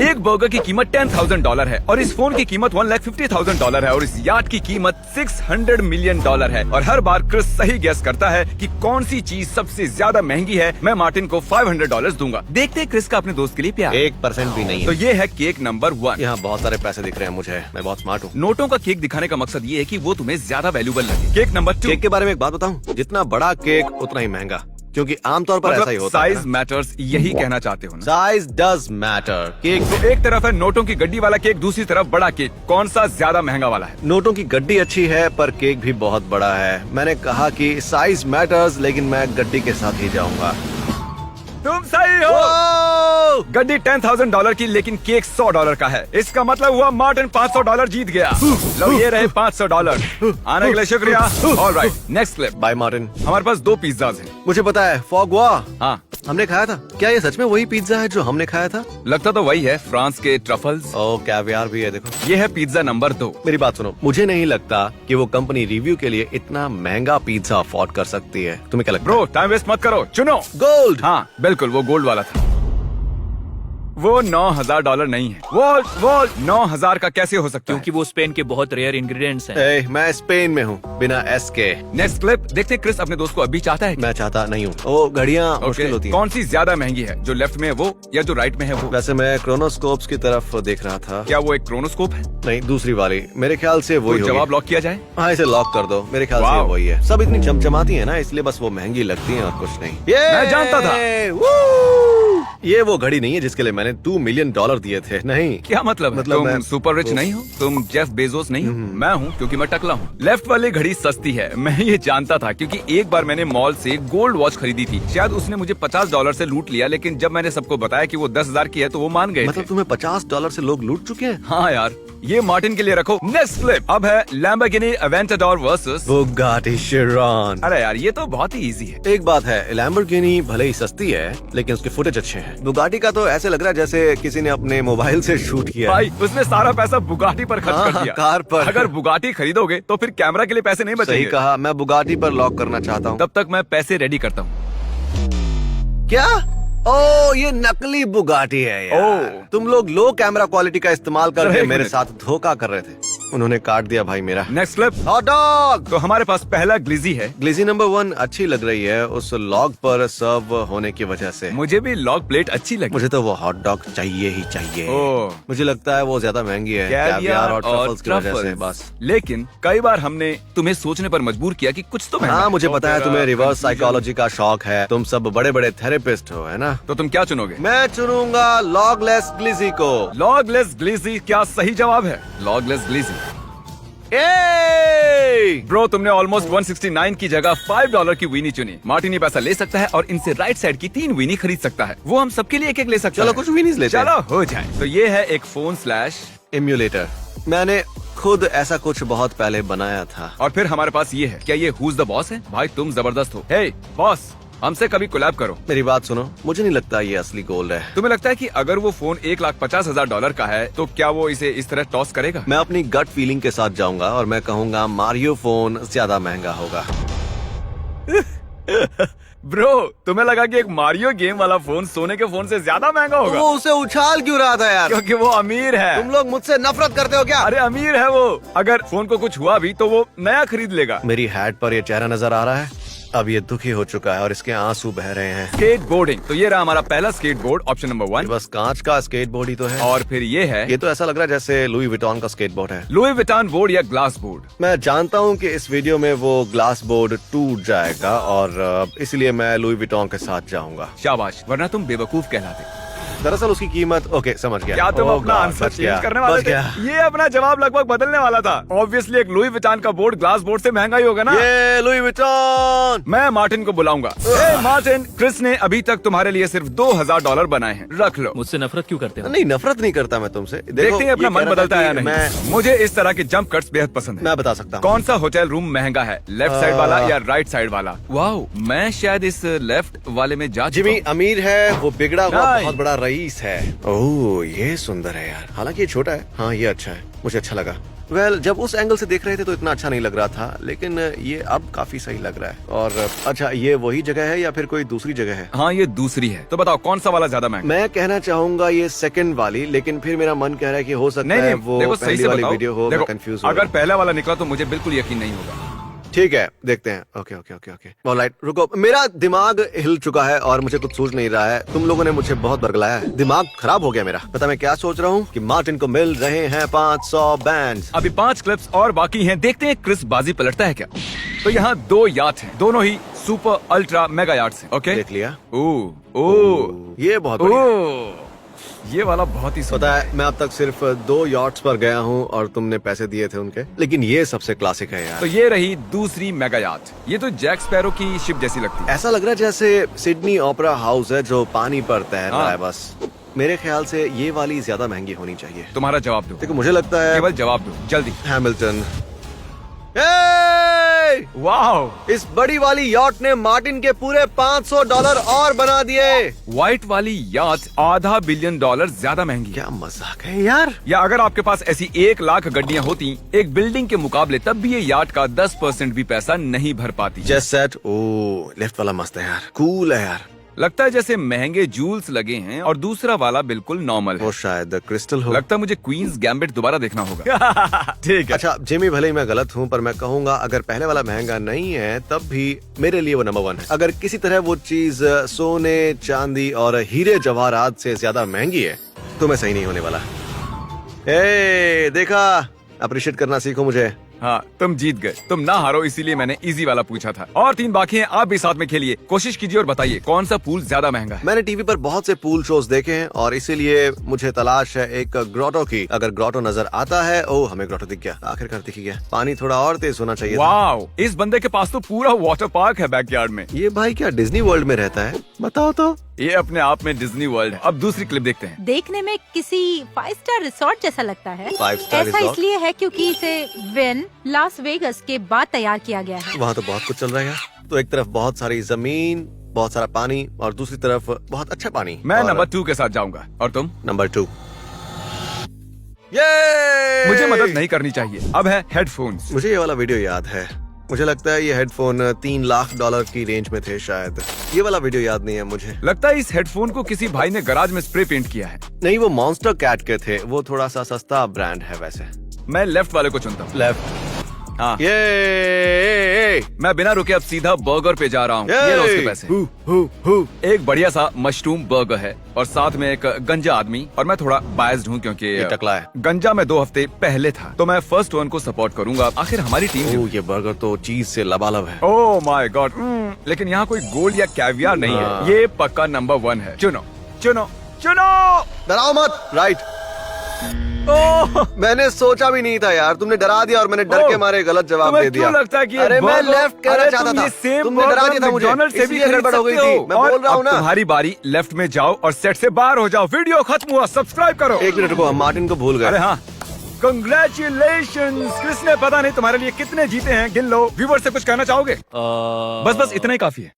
एक बर्गर की कीमत $10,000 है और इस फोन की कीमत $1,50,000 है और इस याट की कीमत $600 मिलियन है। और हर बार क्रिस सही गेस करता है कि कौन सी चीज सबसे ज्यादा महंगी है। मैं मार्टिन को $500 दूंगा। देखते हैं क्रिस का अपने दोस्त के लिए प्यार 1% भी नहीं है। तो ये है केक नंबर 1। यहाँ बहुत सारे पैसे दिख रहे हैं मुझे, मैं बहुत स्मार्ट हूँ। नोटों का केक दिखाने का मकसद ये है कि वो तुम्हें ज्यादा वैल्यूबल लगे। Cake number 2। केक के बारे में एक बात बताऊँ, जितना बड़ा केक उतना ही महंगा, क्योंकि आमतौर पर ऐसा ही होता है। साइज मैटर्स, यही कहना चाहते हो ना? Size does matter. केक तो एक तरफ है नोटों की गड्डी वाला केक, दूसरी तरफ बड़ा केक। कौन सा ज्यादा महंगा वाला है? नोटों की गड्डी अच्छी है पर केक भी बहुत बड़ा है। मैंने कहा कि साइज मैटर्स, लेकिन मैं गड्डी के साथ ही जाऊंगा। तुम सही हो। गड्डी $10,000 की, लेकिन केक $100 का है। इसका मतलब हुआ मार्टिन $500 जीत गया। लो ये रहे $500। आने के लिए शुक्रिया। Alright, next clip. By Martin. हमारे पास 2 पिज्जाज हैं। मुझे पता है, फॉगवा हाँ, हमने खाया था। क्या ये सच में वही पिज्जा है जो हमने खाया था? लगता तो वही है, फ्रांस के ट्रफल्स। ओ कैवियार भी है, देखो। ये है पिज्जा नंबर 2। मेरी बात सुनो, मुझे नहीं लगता कि वो कंपनी रिव्यू के लिए इतना महंगा पिज्जा अफोर्ड कर सकती है। तुम्हें क्या लगता है? ब्रो, टाइम वेस्ट मत करो, चुनो। गोल्ड। हाँ बिल्कुल, वो गोल्ड वाला था। वो $9,000 नहीं है। वो 9,000 का कैसे हो सकता है? क्योंकि वो स्पेन के बहुत रेयर इंग्रेडिएंट्स हैं। मैं स्पेन में हूँ, बिना एस के। नेक्स्ट क्लिप देखते हैं, क्रिस अपने दोस्त को अभी चाहता है। मैं चाहता नहीं हूँ। वो घड़ियाँ मुश्किल होती हैं। कौन सी ज्यादा महंगी है, जो लेफ्ट में है वो या जो राइट में है वो? वैसे मैं क्रोनोस्कोप्स की तरफ देख रहा था। क्या वो एक क्रोनोस्कोप है? नहीं, दूसरी वाली। मेरे ख्याल से वही तो होगी। जवाब लॉक किया जाए? हाँ, इसे लॉक कर दो। मेरे ख्याल से वही है। सब इतनी चमचमाती है ना, इसलिए बस वो महंगी लगती है और कुछ नहीं। मैं जानता था। ये वो घड़ी नहीं है जिसके लिए मैंने $2 मिलियन दिए थे। नहीं। क्या मतलब तुम मैं सुपर रिच नहीं हो? तुम जेफ बेजोस नहीं हो? मैं हूँ, क्योंकि मैं टकला हूँ। लेफ्ट वाली घड़ी सस्ती है, मैं ये जानता था, क्योंकि एक बार मैंने मॉल से गोल्ड वॉच खरीदी थी। शायद उसने मुझे $50 से लूट लिया, लेकिन जब मैंने सबको बताया कि वो 10,000 की है तो वो मान गए। मतलब तुम्हें $50 से लोग लूट चुके हैं? हाँ यार, ये मार्टिन के लिए रखो। नेक्स्ट क्लिप अब है Lamborghini Aventador versus Bugatti Chiron. अरे यार, ये तो बहुत ही इजी है। एक बात है, लैम्बोर्गिनी भले ही सस्ती है, लेकिन उसके फुटेज अच्छे हैं। बुगाटी का तो ऐसे लग रहा है जैसे किसी ने अपने मोबाइल से शूट किया। भाई, उसने सारा पैसा बुगाटी पर खर्च कर दिया। कार पर। अगर बुगाटी खरीदोगे तो फिर कैमरा के लिए पैसे नहीं बचेंगे। सही कहा, मैं बुगाटी पर लॉक करना चाहता हूँ। तब तक मैं पैसे रेडी करता हूँ। क्या? ओ, ये नकली बुगाटी है यार। तुम लोग लो कैमरा क्वालिटी का इस्तेमाल करके मेरे साथ धोखा कर रहे थे। उन्होंने काट दिया भाई मेरा। Next clip. Hot dog. तो हमारे पास पहला ग्लिजी है। ग्लिजी नंबर 1 अच्छी लग रही है उस लॉग पर सर्व होने की वजह से। मुझे भी लॉग प्लेट अच्छी लगी। मुझे तो वो हॉट डॉग चाहिए ही चाहिए। ओह। मुझे लगता है वो ज्यादा महंगी है, कैवियार और ट्रफल्स की वजह से बस। लेकिन कई बार हमने तुम्हें सोचने पर मजबूर किया कि कुछ तो महंगा है। हाँ, मुझे पता है तुम्हें रिवर्स साइकोलॉजी का शौक है। तुम सब बड़े बड़े थेरेपिस्ट हो, है ना? तो तुम क्या चुनोगे? मैं चुनूंगा लॉगलेस ग्लिजी को। लॉगलेस ग्लिजी क्या सही जवाब है? लॉगलेस ग्लिजी। ब्रो, तुमने ऑलमोस्ट 169 की जगह $5 की वीनी चुनी। मार्टिन ये पैसा ले सकता है और इनसे राइट साइड की 3 वीनी खरीद सकता है। वो हम सबके लिए एक एक ले सकते हैं। चलो कुछ वीनीज लेते हैं। चलो हो जाए। तो ये है एक फोन स्लैश एम्यूलेटर। मैंने खुद ऐसा कुछ बहुत पहले बनाया था। और फिर हमारे पास ये है। क्या ये हुज द बॉस है? भाई तुम जबरदस्त हो। हे बॉस, हमसे कभी कोलैब करो। मेरी बात सुनो, मुझे नहीं लगता ये असली गोल्ड है। तुम्हें लगता है कि अगर वो फोन $1,50,000 का है तो क्या वो इसे इस तरह टॉस करेगा? मैं अपनी गट फीलिंग के साथ जाऊंगा और मैं कहूंगा मारियो फोन ज्यादा महंगा होगा। ब्रो, तुम्हें लगा कि एक मारियो गेम वाला फोन सोने के फोन से ज्यादा महंगा होगा? वो उसे उछाल क्यों रहा था यार? क्योंकि वो अमीर है। तुम लोग मुझसे नफरत करते हो क्या? अरे अमीर है वो। अगर फोन को कुछ हुआ भी तो वो नया खरीद लेगा। मेरी हैट पर ये चेहरा नजर आ रहा है। अब ये दुखी हो चुका है और इसके आंसू बह रहे हैं। Skateboarding. तो ये रहा हमारा पहला स्केट बोर्ड, ऑप्शन नंबर 1। बस कांच का स्केट बोर्ड ही तो है। और फिर ये है। ये तो ऐसा लग रहा है जैसे लुई विटॉन का स्केट बोर्ड है। लुई विटॉन बोर्ड या ग्लास बोर्ड? मैं जानता हूँ कि इस वीडियो में वो ग्लास बोर्ड टूट जाएगा और इसलिए मैं लुई विटॉन के साथ जाऊंगा। शाबाश, वरना तुम बेवकूफ कहलाते। दरअसल उसकी कीमत, ओके समझ गया। क्या तुम अपना आंसर चेंज करने वाले थे? ये अपना जवाब लगभग बदलने वाला था। ऑब्वियसली एक लुई विटॉन का बोर्ड ग्लास बोर्ड से महंगा ही होगा ना। ये लुई विटॉन। मैं मार्टिन को बुलाऊंगा। मार्टिन, क्रिस ने अभी तक तुम्हारे लिए सिर्फ $2,000 बनाए हैं, रख लो। मुझसे नफरत क्यों करते हो? नहीं, नफरत नहीं करता मैं तुमसे। देखते हैं अपना मन बदलता है या नहीं। मुझे इस तरह के जंप कट्स बेहद पसंद है। मैं बता सकता हूँ। कौन सा होटल रूम महंगा है, लेफ्ट साइड वाला या राइट साइड वाला? वाह, मैं शायद इस लेफ्ट वाले में जा चुका जिमी हूं। अमीर है, वो बिगड़ा हुआ नहीं। बहुत बड़ा रईस है। ओह ये सुंदर है यार, हालांकि ये छोटा है। हाँ ये अच्छा है, मुझे अच्छा लगा। जब उस एंगल से देख रहे थे तो इतना अच्छा नहीं लग रहा था, लेकिन ये अब काफी सही लग रहा है। और अच्छा, ये वही जगह है या फिर कोई दूसरी जगह है? हाँ ये दूसरी है। तो बताओ कौन सा वाला ज्यादा महंगा? मैं कहना चाहूंगा ये सेकंड वाली, लेकिन फिर मेरा मन कह रहा है कि हो सकता नहीं है नहीं, वो देखो सही पहली से वाली बताओ। वीडियो हो, मैं देखो, कंफ्यूज अगर पहला वाला निकला तो मुझे बिल्कुल यकीन नहीं होगा। ठीक है, देखते हैं। Okay okay okay okay, alright, रुको, मेरा दिमाग हिल चुका है और मुझे कुछ सूझ नहीं रहा है। तुम लोगों ने मुझे बहुत बरगलाया है, दिमाग खराब हो गया मेरा। पता मैं क्या सोच रहा हूँ कि मार्टिन को मिल रहे हैं 500 बैंड्स। अभी 5 क्लिप्स और बाकी हैं, देखते हैं क्रिस बाजी पलटता है क्या। तो यहाँ 2 याट हैं, दोनों ही सुपर अल्ट्रा मेगा याट्स हैं। ओके, देख लिया। ओ ये बहुत बढ़िया। ओ ये वाला बहुत ही पता है, मैं अब तक सिर्फ 2 यॉट्स पर गया हूँ और तुमने पैसे दिए थे उनके, लेकिन ये सबसे क्लासिक है यार। तो ये रही दूसरी मेगा याट। ये तो जैक स्पैरो की शिप जैसी लगती है। ऐसा लग रहा है जैसे सिडनी ओपेरा हाउस है जो पानी पर तैर रहा हाँ। है बस। मेरे ख्याल से ये वाली ज्यादा महंगी होनी चाहिए। तुम्हारा जवाब दो, देखो मुझे लगता है केवल जवाब दो जल्दी। हैमिल्टन। वाह, इस बड़ी वाली यॉट ने मार्टिन के पूरे $500 और बना दिए। व्हाइट वाली याट $500 बिलियन ज्यादा महंगी है। क्या मजाक है यार। या अगर आपके पास ऐसी 1 लाख गड्डियां होती एक बिल्डिंग के मुकाबले, तब भी ये याट का 10% भी पैसा नहीं भर पाती। Just set. ओ लेफ्ट वाला मस्त है यार, कूल है यार। लगता है जैसे महंगे जूल्स लगे हैं और दूसरा वाला बिल्कुल नॉर्मल है। वो शायद क्रिस्टल हो। लगता है मुझे क्वींस गैम्बिट दोबारा देखना होगा। ठीक है। अच्छा जिमी, भले ही मैं गलत हूँ पर मैं कहूंगा अगर पहले वाला महंगा नहीं है तब भी मेरे लिए वो नंबर 1 है। अगर किसी तरह वो चीज सोने चांदी और हीरे जवाहरात से ज्यादा महंगी है तो मैं सही नहीं होने वाला। देखा, अप्रिशिएट करना सीखो मुझे। हाँ तुम जीत गए, तुम ना हारो, इसीलिए मैंने इजी वाला पूछा था। और 3 बाकी हैं, आप भी साथ में खेलिए, कोशिश कीजिए और बताइए कौन सा पूल ज्यादा महंगा है। मैंने टीवी पर बहुत से पूल शोज देखे हैं और इसीलिए मुझे तलाश है एक ग्रोटो की। अगर ग्रोटो नजर आता है, ओह हमें ग्रोटो दिख गया, आखिरकार दिख गया। पानी थोड़ा और तेज होना चाहिए था। वाओ, इस बंदे के पास तो पूरा वाटर पार्क है बैकयार्ड में। ये भाई क्या डिज्नी वर्ल्ड में रहता है? बताओ तो। ये अपने आप में डिज्नी वर्ल्ड है। अब दूसरी क्लिप देखते हैं। देखने में किसी 5 स्टार रिसोर्ट जैसा लगता है। 5 स्टार ऐसा रिसोर्ट? इसलिए है क्योंकि इसे वेन लास वेगस के बाद तैयार किया गया है। वहाँ तो बहुत कुछ चल रहा है यार। तो एक तरफ बहुत सारी जमीन, बहुत सारा पानी और दूसरी तरफ बहुत अच्छा पानी। मैं और नंबर 2 के साथ जाऊंगा। और तुम? नंबर 2। ये मुझे मदद नहीं करनी चाहिए। अब है हेडफोन्स। मुझे ये वाला वीडियो याद है। मुझे लगता है ये हेडफोन $3 लाख की रेंज में थे शायद। ये वाला वीडियो याद नहीं है मुझे। लगता है इस हेडफोन को किसी भाई ने गराज में स्प्रे पेंट किया है। नहीं, वो मॉन्स्टर कैट के थे। वो थोड़ा सा सस्ता ब्रांड है वैसे। मैं लेफ्ट वाले को चुनता हूँ। लेफ्ट। हाँ, ये मैं बिना रुके अब सीधा बर्गर पे जा रहा हूँ। ये लो उसके पैसे। एक बढ़िया सा मशरूम बर्गर है और साथ में एक गंजा आदमी। और मैं थोड़ा बायस्ड हूँ क्योंकि ये टकला है। गंजा में 2 हफ्ते पहले था, तो मैं फर्स्ट वन को सपोर्ट करूंगा। आखिर हमारी टीम। ये बर्गर तो चीज से लबालब है। Oh my God. लेकिन यहाँ कोई गोल्ड या कैवियर नहीं हाँ। है। ये पक्का नंबर 1 है। चुनो चुनो चुनो। डराओ मत। राइट। मैंने सोचा भी नहीं था यार, तुमने डरा दिया और मैंने डर के मारे गलत जवाब तुम्हें दे दिया। क्यों लगता है कि ये अरे मैं burger- लेफ्ट कहना अरे चाहता तुम था। ये same तुमने डरा burger दिया था मुझे, McDonald's से भी इसलिए गड़बड़ हो गई खरीद थी। सकते मैं हो। बोल रहा हूँ और ना। तुम्हारी बारी, लेफ्ट में जाओ और सेट से बाहर हो जाओ। वीडियो खत्म हुआ, सब्सक्राइब करो। 1 मिनट को, हम मार्टिन को भूल अरे गए। हाँ, कंग्रेचुलेशंस। क्रिस ने पता नहीं तुम्हारे लिए कितने जीते हैं, गिन लो। व्यूवर से कुछ कहना चाहोगे? बस इतना ही काफी है।